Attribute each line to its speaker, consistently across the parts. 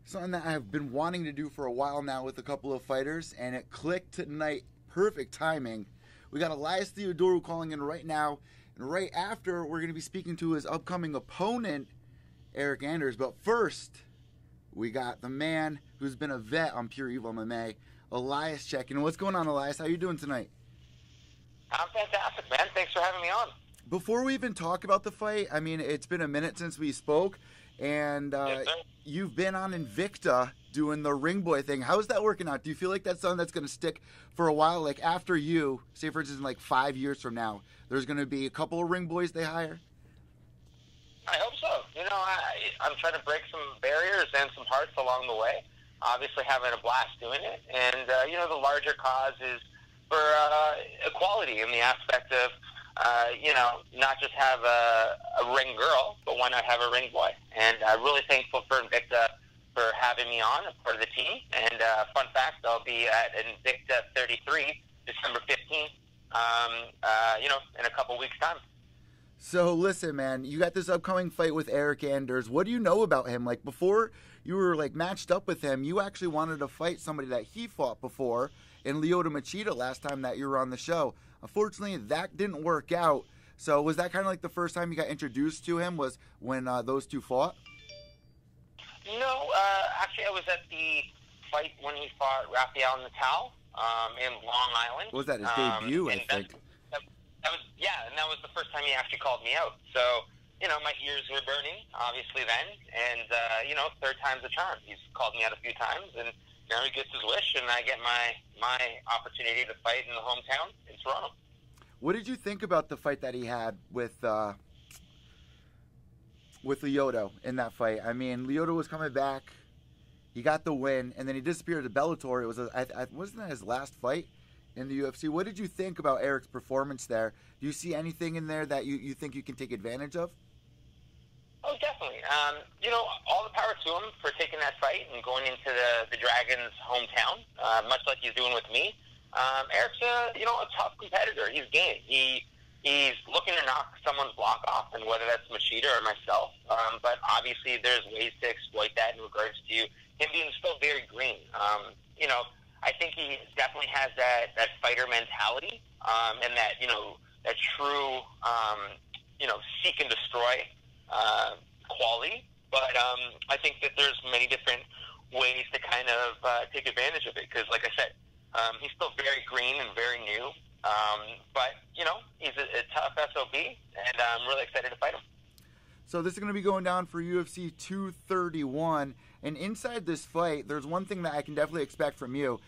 Speaker 1: something that I've been wanting to do for a while now with a couple of fighters, and it clicked tonight. Perfect timing. We got Elias Theodorou calling in right now, and right after, we're going to be speaking to his upcoming opponent, Eric Anders. But first, we got the man who's been a vet on Pure Evil MMA, Elias, checking in. What's going on, Elias? How you doing tonight?
Speaker 2: I'm fantastic, man. Thanks for having me on.
Speaker 1: Before we even talk about the fight, I mean, it's been a minute since we spoke, and
Speaker 2: Yes, sir.
Speaker 1: you've been on Invicta doing the ring boy thing. How's that working out? Do you feel like that's something that's going to stick for a while? Like after you, say for instance, in like 5 years from now, there's going to be a couple of ring boys they hire?
Speaker 2: I hope so. You know, I'm trying to break some barriers and some hearts along the way. Obviously having a blast doing it. And, you know, the larger cause is for equality in the aspect of, you know, not just have a ring girl, but why not have a ring boy? And I'm really thankful for Invicta for having me on, a part of the team. And fun fact, I'll be at Invicta 33, December 15th, you know, in a couple weeks' time.
Speaker 1: So listen, man, you got this upcoming fight with Eric Anders. What do you know about him? Like before you were like matched up with him, you actually wanted to fight somebody that he fought before in Lyoto Machida last time that you were on the show. Unfortunately, that didn't work out. So was that kind of like the first time you got introduced to him was when those two fought?
Speaker 2: No, actually I was at the fight when he fought Rafael Natal in Long Island.
Speaker 1: What was that, his debut, I think?
Speaker 2: That was, yeah, and that was the first time he actually called me out. So, you know, my ears were burning, obviously, then. And, you know, third time's a charm. He's called me out a few times, and now he gets his wish, and I get my opportunity to fight in the hometown in Toronto.
Speaker 1: What did you think about the fight that he had with Lyoto in that fight? I mean, Lyoto was coming back. He got the win, and then he disappeared to Bellator. It was wasn't that his last fight in the UFC? What did you think about Eric's performance there? Do you see anything in there that you think you can take advantage of?
Speaker 2: Oh, definitely. You know, all the power to him for taking that fight and going into the Dragons' hometown, much like he's doing with me. Eric's you know, a tough competitor. He's game. He's looking to knock someone's block off, and whether that's Machida or myself. But obviously, there's ways to exploit that in regards to him being still very green. You know, I think he definitely has that fighter mentality, and that, you know, that true, you know, seek and destroy quality. But I think that there's many different ways to kind of take advantage of it, because, like I said, he's still very green and very new. But, you know, he's a tough SOB, and I'm really excited to fight him.
Speaker 1: So this is going to be going down for UFC 231, and inside this fight, there's one thing that I can definitely expect from you.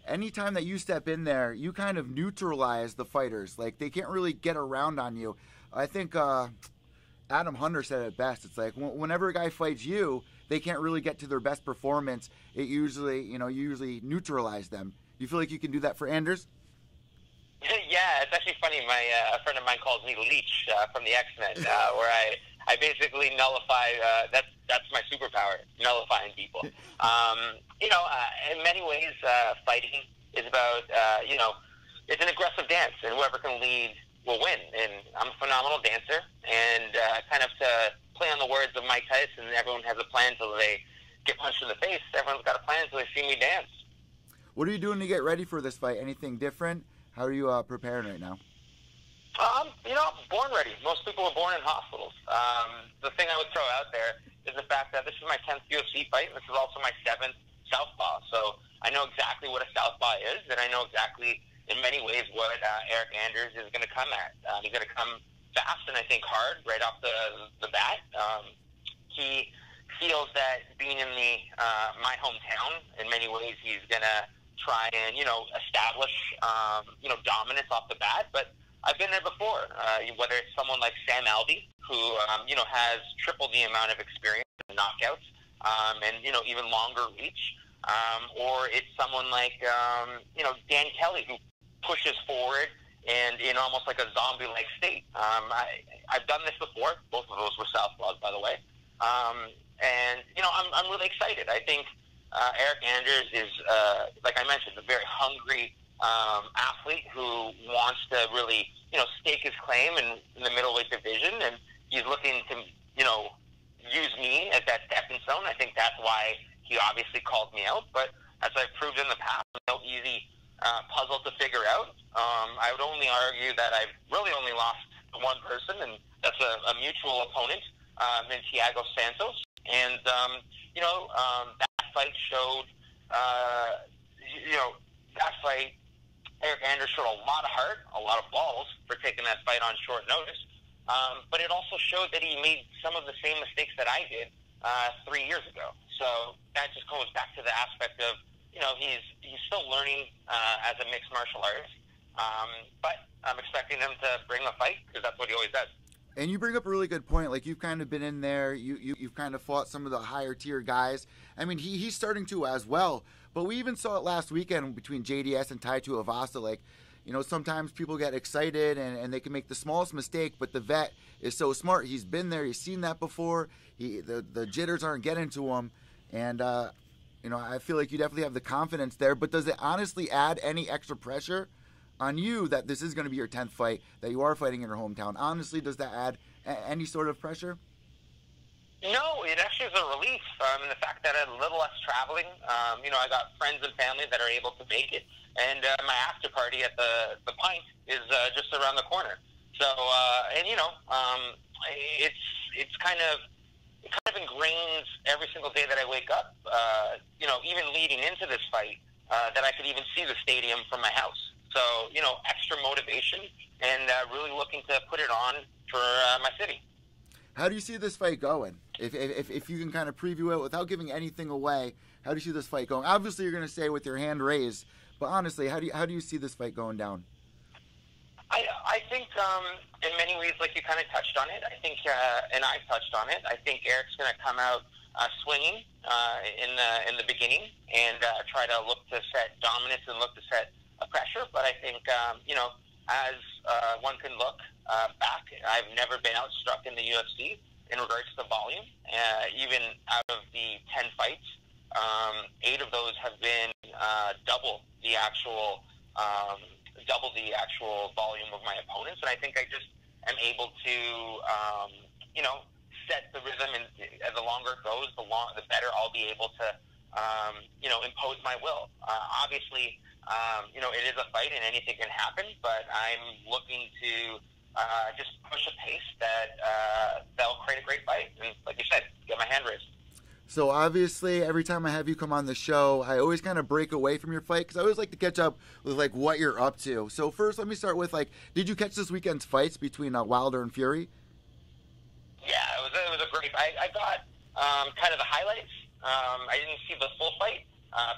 Speaker 1: Anytime that you step in there, you kind of neutralize the fighters. Like, they can't really get around on you. I think Adam Hunter said it best. It's like, whenever a guy fights you, they can't really get to their best performance. It usually, you usually neutralize them. You feel like you can do that for Anders?
Speaker 2: Yeah, it's actually funny. A friend of mine calls me Leech from the X-Men, where I basically nullify. That's my superpower, nullifying people. You know, in many ways, fighting is about you know, it's an aggressive dance, and whoever can lead will win. And I'm a phenomenal dancer, and kind of to play on the words of Mike Tyson, everyone has a plan until they get punched in the face. Everyone's got a plan until they see me dance.
Speaker 1: What are you doing to get ready for this fight? Anything different? How are you preparing right now?
Speaker 2: You know, born ready. Most people are born in hospitals. The thing I would throw out there is the fact that this is my 10th UFC fight, and this is also my 7th southpaw. So I know exactly what a southpaw is, and I know exactly, in many ways, what Eric Anders is going to come at. He's going to come fast and I think hard right off the bat. He feels that being in my hometown, in many ways, he's going to try and, you know, establish, you know, dominance off the bat. But I've been there before, whether it's someone like Sam Alvey, who, you know, has triple the amount of experience in knockouts, and, you know, even longer reach, or it's someone like, you know, Dan Kelly, who pushes forward and in almost like a zombie-like state. I've done this before. Both of those were southpaws, by the way. And, you know, I'm really excited. I think Eric Anders is, like I mentioned, a very hungry athlete who wants to really, you know, stake his claim in the middleweight division, and he's looking to, you know, use me as that stepping stone. I think that's why he obviously called me out, but as I've proved in the past, no easy puzzle to figure out. I would only argue that I've really only lost to one person, and that's a mutual opponent in Thiago Santos. And, that fight showed, that fight, Eric Anders showed a lot of heart, a lot of balls for taking that fight on short notice. But it also showed that he made some of the same mistakes that I did 3 years ago. So that just goes back to the aspect of, he's still learning as a mixed martial artist. But I'm expecting him to bring a fight because that's what he always does.
Speaker 1: And you bring up a really good point. Like, you've kind of been in there. You've kind of fought some of the higher tier guys. I mean, he's starting to as well. But we even saw it last weekend between JDS and Tai Tuivasa. Like, sometimes people get excited and they can make the smallest mistake, but the vet is so smart. He's been there. He's seen that before. The jitters aren't getting to him. And, I feel like you definitely have the confidence there. But does it honestly add any extra pressure on you that this is going to be your 10th fight, that you are fighting in your hometown? Honestly, does that add any sort of pressure?
Speaker 2: No, it actually is a relief. In the fact that a little less traveling. I got friends and family that are able to make it, and my after party at the Pint is just around the corner. So, it kind of ingrains every single day that I wake up. Even leading into this fight, that I could even see the stadium from my house. So, extra motivation and really looking to put it on for my city.
Speaker 1: How do you see this fight going? If you can kind of preview it without giving anything away, how do you see this fight going? Obviously, you're going to say with your hand raised, but honestly, how do you see this fight going down?
Speaker 2: I think in many ways, like you kind of touched on it, I think, and I've touched on it, I think Eric's going to come out swinging in the beginning and try to look to set dominance and look to set pressure. But I think, as one can look back, I've never been outstruck in the UFC in regards to volume. Even out of the 10 fights, 8 of those have been double the actual volume of my opponents. And I think I just am able to, set the rhythm, and the longer it goes, the better I'll be able to, impose my will. Obviously, it is a fight and anything can happen, but I'm looking to just push a pace that'll create a great fight. And like you said, get my hand raised.
Speaker 1: So obviously, every time I have you come on the show, I always kind of break away from your fight because I always like to catch up with like what you're up to. So first, let me start with did you catch this weekend's fights between Wilder and Fury?
Speaker 2: Yeah, it was a great. I got kind of the highlights. I didn't see the full fight,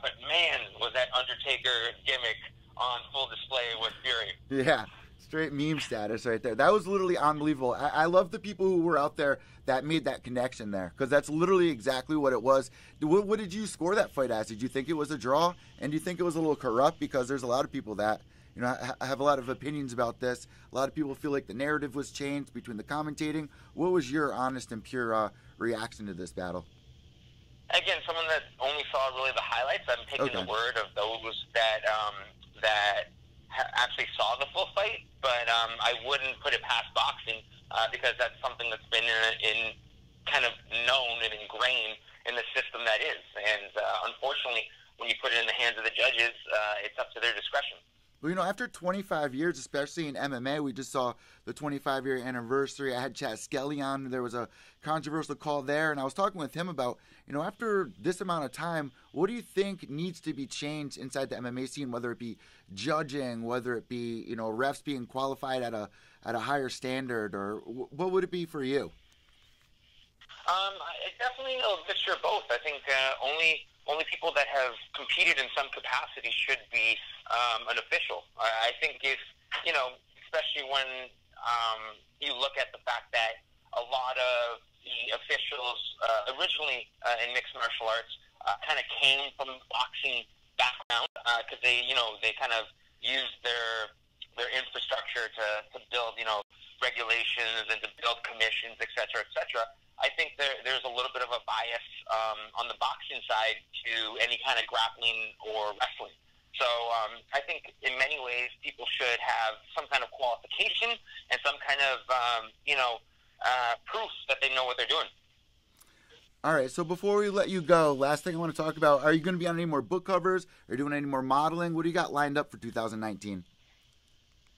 Speaker 2: but man, was that Undertaker gimmick on full display with Fury.
Speaker 1: Yeah. Straight meme status right there. That was literally unbelievable. I love the people who were out there that made that connection there, because that's literally exactly what it was. What did you score that fight as? Did you think it was a draw? And do you think it was a little corrupt? Because there's a lot of people that, I have a lot of opinions about this. A lot of people feel like the narrative was changed between the commentating. What was your honest and pure reaction to this battle?
Speaker 2: Again, someone that only saw really the highlights. I'm taking the word of those that actually saw the full fight, but I wouldn't put it past boxing because that's something that's been in kind of known and ingrained in the system that is. And unfortunately, when you put it in the hands of the judges, it's up to their discretion.
Speaker 1: Well, after 25 years, especially in MMA, we just saw the 25-year anniversary. I had Chad Skelly on. There was a controversial call there, and I was talking with him about, after this amount of time, what do you think needs to be changed inside the MMA scene, whether it be judging, whether it be, refs being qualified at a higher standard, or what would it be for you?
Speaker 2: Definitely a mixture of both. I think only people that have competed in some capacity should be an official. I think if, especially when you look at the fact that a lot of the officials originally in mixed martial arts kind of came from boxing background because they kind of used their infrastructure to build, regulations and to build commissions, et cetera, et cetera. I think there's a little bit of a bias on the boxing side to any kind of grappling or wrestling. So I think in many ways people should have some kind of qualification and some kind of, proof that they know what they're doing.
Speaker 1: All right, so before we let you go, last thing I want to talk about, are you going to be on any more book covers? Are you doing any more modeling? What do you got lined up for 2019?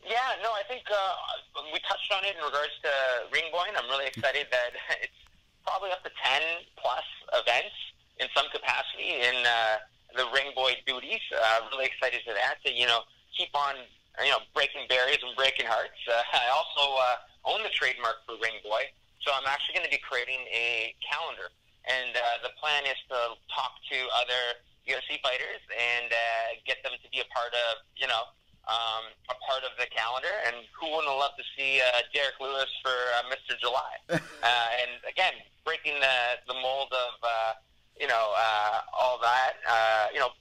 Speaker 2: Yeah, no, I think we touched on it in regards to Ringboy. I'm really excited that it's probably up to 10 plus events in some capacity in the Ringboy duties. Really excited for that to, keep on, breaking barriers and breaking hearts. I also own the trademark for Ringboy, so I'm actually going to be creating a calendar. And the plan is to talk to other UFC fighters and get them to be a part of, a part of the calendar. And who wouldn't love to see Derek Lewis for Mr. July? And again, breaking the mold of, all that,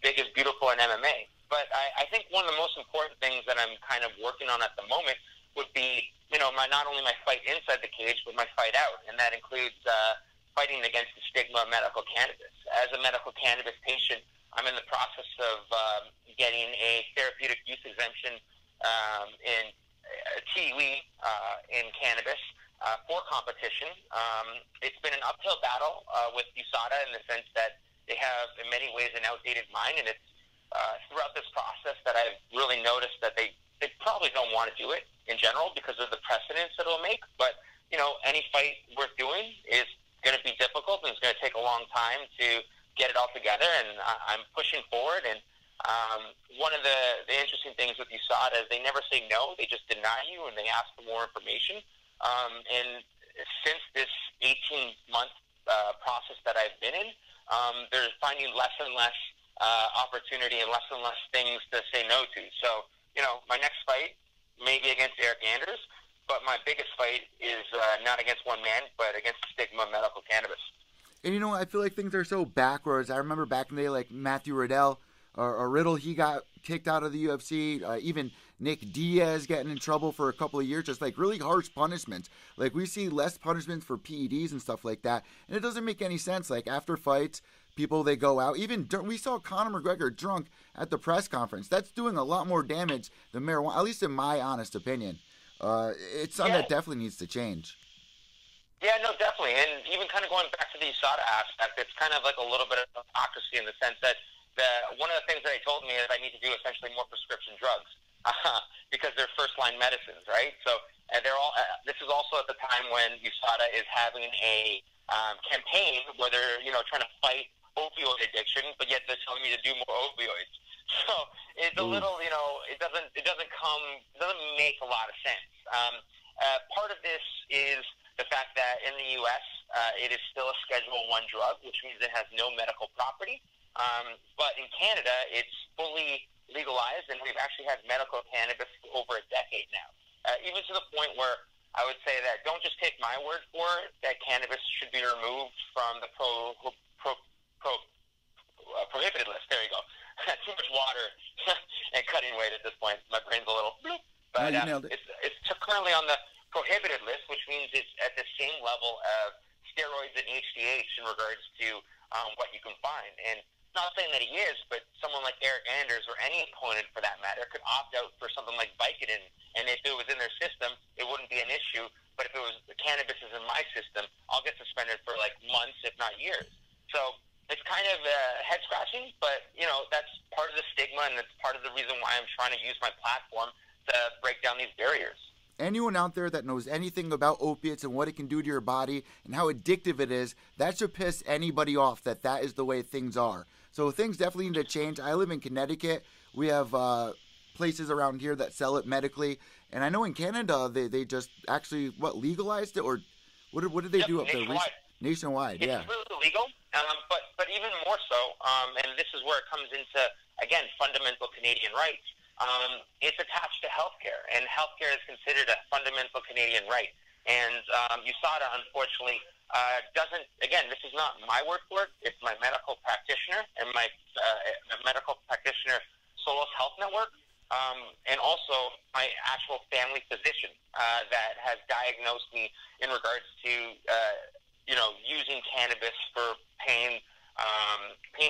Speaker 2: big is beautiful in MMA. But I think one of the most important things that I'm kind of working on at the moment would be, not only my fight inside the cage, but my fight out. And that includes fighting against the stigma of medical cannabis. As a medical cannabis patient, I'm in the process of getting a therapeutic use exemption in TUE in cannabis for competition. It's been an uphill battle with USADA in the sense that they have, in many ways, an outdated mind, and it's throughout this process that I've really noticed that they probably don't want to do it in general because of the precedents that it'll make. But, any fight worth doing is going to be difficult, and it's going to take a long time to get it all together, and I'm pushing forward. And one of the interesting things with USADA is they never say no, they just deny you, and they ask for more information. And since this 18-month process that I've been in, they're finding less and less opportunity and less things to say no to. So, my next fight may be against Eric Anders, but my biggest fight is not against one man, but against the stigma of medical cannabis.
Speaker 1: And I feel like things are so backwards. I remember back in the day, like Matthew Riddle or Riddle, he got kicked out of the UFC. Even Nick Diaz getting in trouble for a couple of years, just like really harsh punishments. Like we see less punishments for PEDs and stuff like that, and it doesn't make any sense. Like after fights, people they go out. Even we saw Conor McGregor drunk at the press conference. That's doing a lot more damage than marijuana, at least in my honest opinion. It's something that definitely needs to change.
Speaker 2: Yeah, no, definitely. And even kind of going back to the USADA aspect, it's kind of like a little bit of hypocrisy in the sense that one of the things that they told me is I need to do essentially more prescription drugs because they're first-line medicines, right? So they're all. This is also at the time when USADA is having a campaign where they're trying to fight opioid addiction, but yet they're telling me to do more opioids. So it's a little, it doesn't make a lot of sense. Part of this is the fact that in the U.S. It is still a Schedule I drug, which means it has no medical property. But in Canada, it's fully legalized, and we've actually had medical cannabis for over a decade now. Even to the point where I would say that don't just take my word for it, that cannabis should be removed from the prohibited list. There you go. Too much water and cutting weight at this point. My brain's a little bloop. But it's currently on the prohibited list, which means it's at the same level of steroids and HGH in regards to what you can find. And not saying that he is, but someone like Eric Anders or any opponent for that matter could opt out for something like Vicodin, and if it was in their system, it wouldn't be an issue. But if it was the cannabis is in my system, I'll get suspended for like months, if not years. So it's kind of head scratching, but that's part of the stigma, and it's part of the reason why I'm trying to use my platform to break down these barriers.
Speaker 1: Anyone out there that knows anything about opiates and what it can do to your body and how addictive it is, that should piss anybody off that is the way things are. So things definitely need to change. I live in Connecticut. We have places around here that sell it medically. And I know in Canada, they just actually, legalized it? Or what did they do up there? Nationwide, yeah.
Speaker 2: It's really legal, but even more so, and this is where it comes into, again, fundamental Canadian rights. It's attached to healthcare, and healthcare is considered a fundamental Canadian right. And USADA, unfortunately, doesn't. Again, this is not my word for it. It's my medical practitioner and my medical practitioner Solos Health Network, and also my actual family physician that has diagnosed me in regards to using cannabis for pain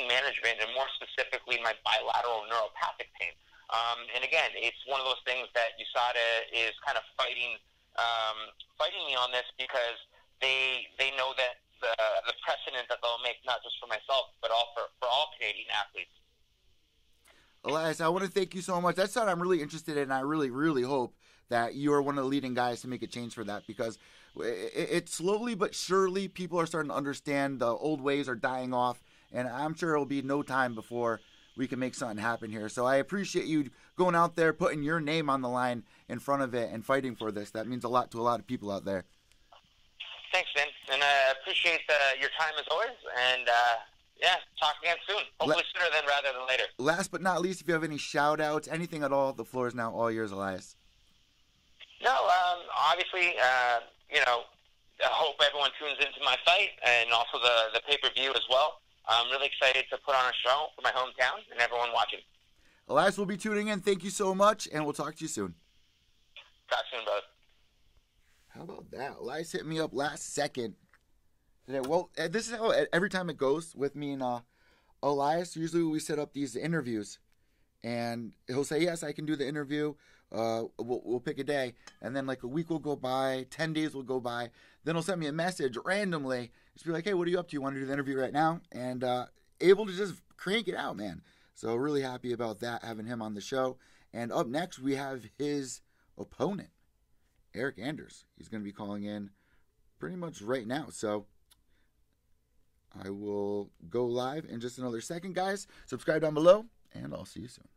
Speaker 2: management, and more specifically my bilateral neuropathic pain. And again, it's one of those things that USADA is kind of fighting me on this because they know that the precedent that they'll make, not just for myself, but for all Canadian athletes.
Speaker 1: Elias, I want to thank you so much. That's something I'm really interested in. I really, really hope that you are one of the leading guys to make a change for that, because it slowly but surely people are starting to understand the old ways are dying off, and I'm sure it'll be no time before we can make something happen here. So I appreciate you going out there, putting your name on the line in front of it and fighting for this. That means a lot to a lot of people out there.
Speaker 2: Thanks, Vince, and I appreciate your time as always, and yeah, talk again soon. Hopefully sooner rather than later. Last
Speaker 1: but not least, if you have any shout-outs, anything at all, the floor is now all yours, Elias.
Speaker 2: No, obviously, you know, I hope everyone tunes into my fight and also the pay-per-view as well. I'm really excited to put on a show for my hometown and everyone watching.
Speaker 1: Elias will be tuning in. Thank you so much, and we'll talk to you soon.
Speaker 2: Talk soon, bud.
Speaker 1: How about that? Elias hit me up last second today. Well, this is how every time it goes with me and Elias. Usually we set up these interviews, and he'll say, yes, I can do the interview. We'll pick a day, and then like a week will go by, 10 days will go by. Then he'll send me a message randomly. Just be like, hey, what are you up to? You want to do the interview right now? And able to just crank it out, man. So really happy about that, having him on the show. And up next, we have his opponent, Eric Anders. He's going to be calling in pretty much right now. So I will go live in just another second, guys. Subscribe down below, and I'll see you soon.